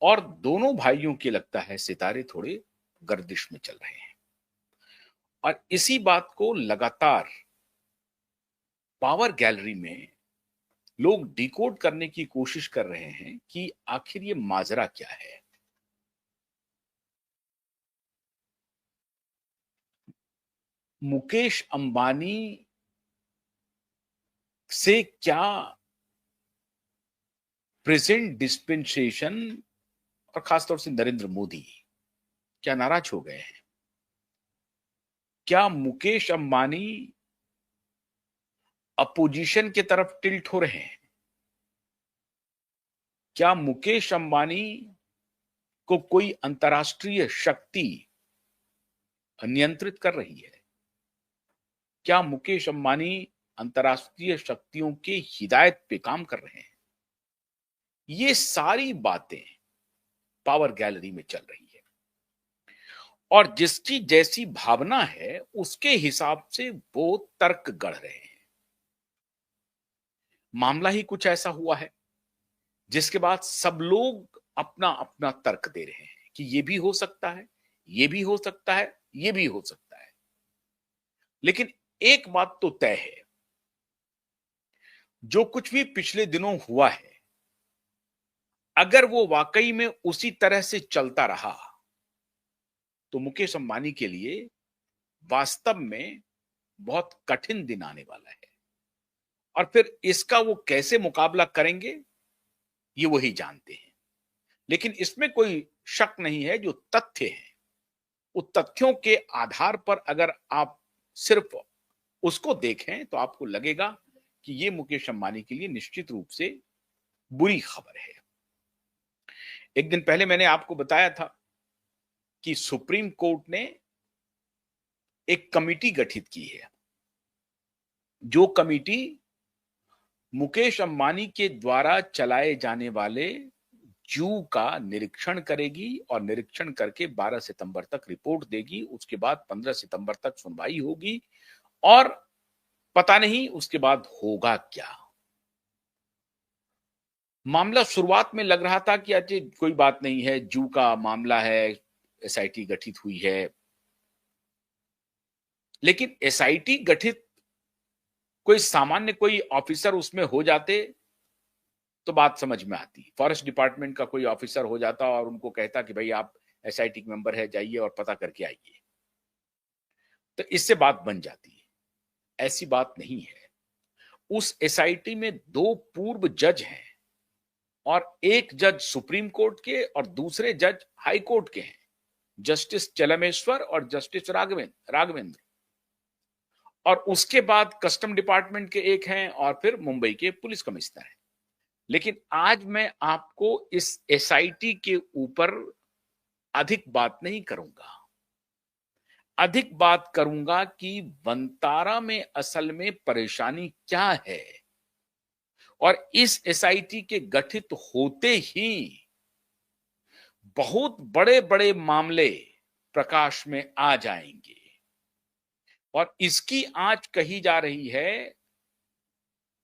और दोनों भाइयों के लगता है सितारे थोड़े गर्दिश में चल रहे हैं। और इसी बात को लगातार पावर गैलरी में लोग डिकोड करने की कोशिश कर रहे हैं कि आखिर ये माजरा क्या है। मुकेश अंबानी से क्या प्रेजेंट डिस्पेंसेशन और खासतौर से नरेंद्र मोदी क्या नाराज हो गए हैं? क्या मुकेश अंबानी अपोजिशन की तरफ टिल्ट हो रहे हैं? क्या मुकेश अंबानी को कोई अंतर्राष्ट्रीय शक्ति नियंत्रित कर रही है? क्या मुकेश अंबानी अंतर्राष्ट्रीय शक्तियों के हिदायत पे काम कर रहे हैं? ये सारी बातें पावर गैलरी में चल रही है और जिसकी जैसी भावना है उसके हिसाब से वो तर्क गढ़ रहे हैं। मामला ही कुछ ऐसा हुआ है जिसके बाद सब लोग अपना अपना तर्क दे रहे हैं कि ये भी हो सकता है, ये भी हो सकता है, ये भी हो सकता है। लेकिन एक बात तो तय है, जो कुछ भी पिछले दिनों हुआ है, अगर वो वाकई में उसी तरह से चलता रहा तो मुकेश अंबानी के लिए वास्तव में बहुत कठिन दिन आने वाला है। और फिर इसका वो कैसे मुकाबला करेंगे ये वही जानते हैं। लेकिन इसमें कोई शक नहीं है, जो तथ्य है उन तथ्यों के आधार पर अगर आप सिर्फ उसको देखें तो आपको लगेगा कि ये मुकेश अंबानी के लिए निश्चित रूप से बुरी खबर है। एक दिन पहले मैंने आपको बताया था कि सुप्रीम कोर्ट ने एक कमिटी गठित की है, जो कमिटी मुकेश अंबानी के द्वारा चलाए जाने वाले जू का निरीक्षण करेगी और निरीक्षण करके 12 सितंबर तक रिपोर्ट देगी। उसके बाद 15 सितंबर तक सुनवाई होगी और पता नहीं उसके बाद होगा क्या। मामला शुरुआत में लग रहा था कि अच्छा कोई बात नहीं है, जू का मामला है, एसआईटी गठित हुई है। लेकिन एसआईटी गठित कोई सामान्य कोई ऑफिसर उसमें हो जाते तो बात समझ में आती। फॉरेस्ट डिपार्टमेंट का कोई ऑफिसर हो जाता और उनको कहता कि भाई आप एसआईटी के मेंबर है, जाइए और पता करके आइए, तो इससे बात बन जाती है। ऐसी बात नहीं है। उस एसआईटी में 2 पूर्व जज हैं और एक जज सुप्रीम कोर्ट के और दूसरे जज हाई कोर्ट के हैं, जस्टिस चलमेश्वर और जस्टिस राघवेंद्र। और उसके बाद कस्टम डिपार्टमेंट के एक हैं और फिर मुंबई के पुलिस कमिश्नर हैं। लेकिन आज मैं आपको इस एसआईटी के ऊपर अधिक बात नहीं करूंगा। अधिक बात करूंगा कि वंतारा में असल में परेशानी क्या है और इस एसआईटी के गठित होते ही बहुत बड़े बड़े मामले प्रकाश में आ जाएंगे। और इसकी आज कही जा रही है,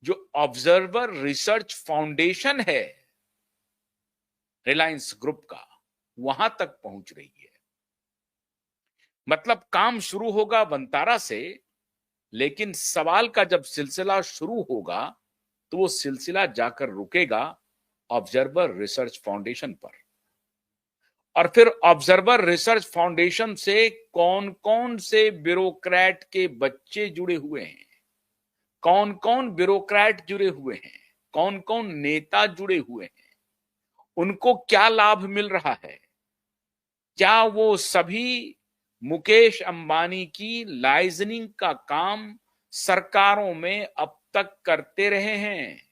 जो ऑब्जर्वर रिसर्च फाउंडेशन है रिलायंस ग्रुप का, वहां तक पहुंच रही है। मतलब काम शुरू होगा वंतारा से, लेकिन सवाल का जब सिलसिला शुरू होगा तो वो सिलसिला जाकर रुकेगा ऑब्जर्वर रिसर्च फाउंडेशन पर। और फिर ऑब्जर्वर रिसर्च फाउंडेशन से कौन कौन से ब्यूरोक्रेट के बच्चे जुड़े हुए हैं, कौन कौन ब्यूरोक्रेट जुड़े हुए हैं, कौन कौन नेता जुड़े हुए हैं, उनको क्या लाभ मिल रहा है, क्या वो सभी मुकेश अंबानी की लाइजनिंग का काम सरकारों में अब तक करते रहे हैं।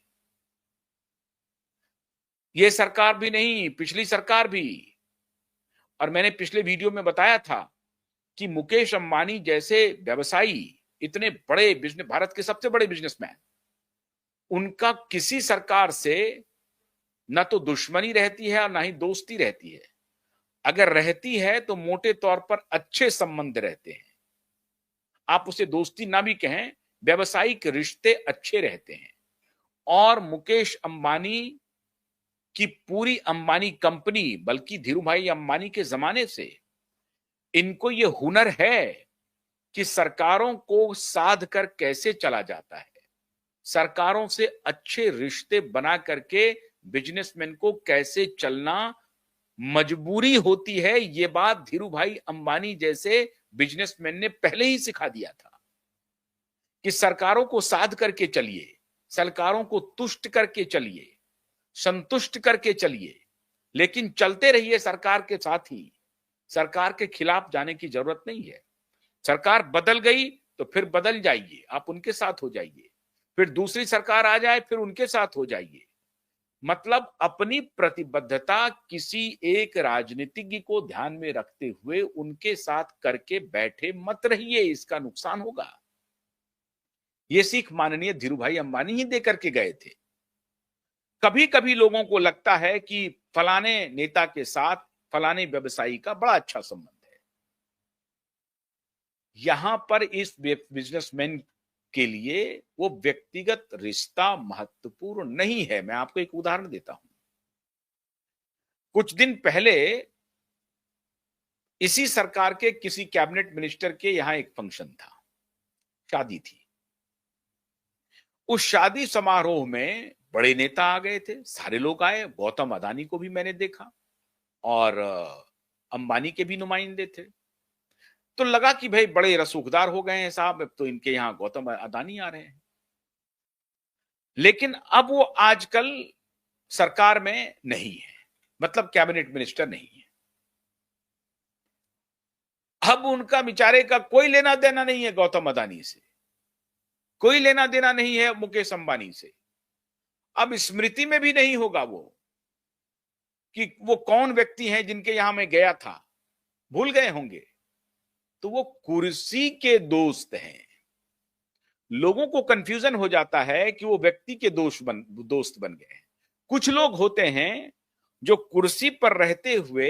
ये सरकार भी नहीं, पिछली सरकार भी। और मैंने पिछले वीडियो में बताया था कि मुकेश अंबानी जैसे व्यवसायी, इतने बड़े बिजनेस, भारत के सबसे बड़े बिजनेसमैन, उनका किसी सरकार से न तो दुश्मनी रहती है और ना ही दोस्ती रहती है। अगर रहती है तो मोटे तौर पर अच्छे संबंध रहते हैं। आप उसे दोस्ती ना भी कहें, व्यावसायिक रिश्ते अच्छे रहते हैं। और मुकेश अंबानी कि पूरी अंबानी कंपनी, बल्कि धीरूभाई अंबानी के जमाने से इनको ये हुनर है कि सरकारों को साध कर कैसे चला जाता है, सरकारों से अच्छे रिश्ते बना करके बिजनेसमैन को कैसे चलना मजबूरी होती है, ये बात धीरूभाई अंबानी जैसे बिजनेसमैन ने पहले ही सिखा दिया था कि सरकारों को साध करके चलिए, सरकारों को तुष्ट करके चलिए, संतुष्ट करके चलिए, लेकिन चलते रहिए सरकार के साथ ही, सरकार के खिलाफ जाने की जरूरत नहीं है। सरकार बदल गई तो फिर बदल जाइए, आप उनके साथ हो जाइए, फिर दूसरी सरकार आ जाए फिर उनके साथ हो जाइए। मतलब अपनी प्रतिबद्धता किसी एक राजनीतिज्ञ को ध्यान में रखते हुए उनके साथ करके बैठे मत रहिए, इसका नुकसान होगा। ये सीख माननीय धीरूभाई अंबानी ही दे करके गए थे। कभी कभी लोगों को लगता है कि फलाने नेता के साथ फलाने व्यवसायी का बड़ा अच्छा संबंध है। यहां पर इस बिजनेसमैन के लिए वो व्यक्तिगत रिश्ता महत्वपूर्ण नहीं है। मैं आपको एक उदाहरण देता हूं। कुछ दिन पहले इसी सरकार के किसी कैबिनेट मिनिस्टर के यहां एक फंक्शन था, शादी थी। उस शादी समारोह में बड़े नेता आ गए थे, सारे लोग आए। गौतम अदानी को भी मैंने देखा और अंबानी के भी नुमाइंदे थे। तो लगा कि भाई बड़े रसूखदार हो गए हैं साहब, अब तो इनके यहां गौतम अदानी आ रहे हैं। लेकिन अब वो आजकल सरकार में नहीं है, मतलब कैबिनेट मिनिस्टर नहीं है। अब उनका बेचारे का कोई लेना देना नहीं है गौतम अदानी से, कोई लेना देना नहीं है मुकेश अंबानी से। अब स्मृति में भी नहीं होगा वो कि वो कौन व्यक्ति हैं जिनके यहां मैं गया था, भूल गए होंगे। तो वो कुर्सी के दोस्त हैं। लोगों को कंफ्यूजन हो जाता है कि वो व्यक्ति के दोस्त बन गए हैं। कुछ लोग होते हैं जो कुर्सी पर रहते हुए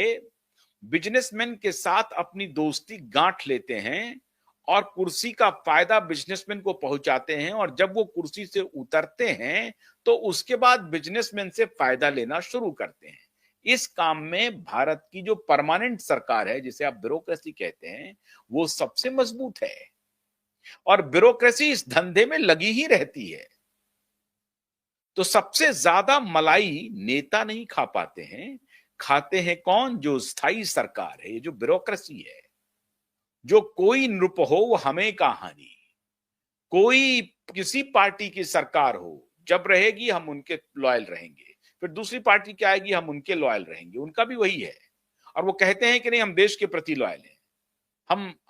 बिजनेसमैन के साथ अपनी दोस्ती गांठ लेते हैं और कुर्सी का फायदा बिजनेसमैन को पहुंचाते हैं, और जब वो कुर्सी से उतरते हैं तो उसके बाद बिजनेसमैन से फायदा लेना शुरू करते हैं। इस काम में भारत की जो परमानेंट सरकार है, जिसे आप ब्यूरोक्रेसी कहते हैं, वो सबसे मजबूत है और ब्यूरोक्रेसी इस धंधे में लगी ही रहती है। तो सबसे ज्यादा मलाई नेता नहीं खा पाते हैं, खाते हैं कौन? जो स्थायी सरकार है, जो ब्यूरोक्रेसी है। जो कोई नृप हो वो हमें का हानि, कोई किसी पार्टी की सरकार हो, जब रहेगी हम उनके लॉयल रहेंगे, फिर दूसरी पार्टी क्या आएगी हम उनके लॉयल रहेंगे। उनका भी वही है। और वो कहते हैं कि नहीं, हम देश के प्रति लॉयल हैं,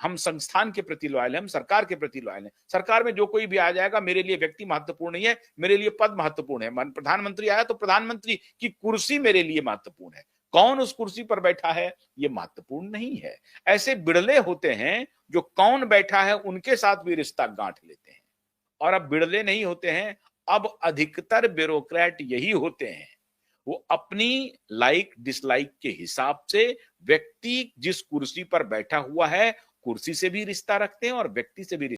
हम संस्थान के प्रति लॉयल हैं, हम सरकार के प्रति लॉयल हैं। सरकार में जो कोई भी आ जाएगा, मेरे लिए व्यक्ति महत्वपूर्ण नहीं है, मेरे लिए पद महत्वपूर्ण है। प्रधानमंत्री आया तो प्रधानमंत्री की कुर्सी मेरे लिए महत्वपूर्ण है, कौन उस कुर्सी पर बैठा है ये महत्वपूर्ण नहीं है। ऐसे बिड़ले होते हैं जो कौन बैठा है उनके साथ भी रिश्ता गांठ लेते हैं। और अब बिड़ले नहीं होते हैं, अब अधिकतर ब्यूरोक्रेट यही होते हैं। वो अपनी लाइक डिसलाइक के हिसाब से व्यक्ति जिस कुर्सी पर बैठा हुआ है, कुर्सी से भी रिश्ता रखते हैं और व्यक्ति से भी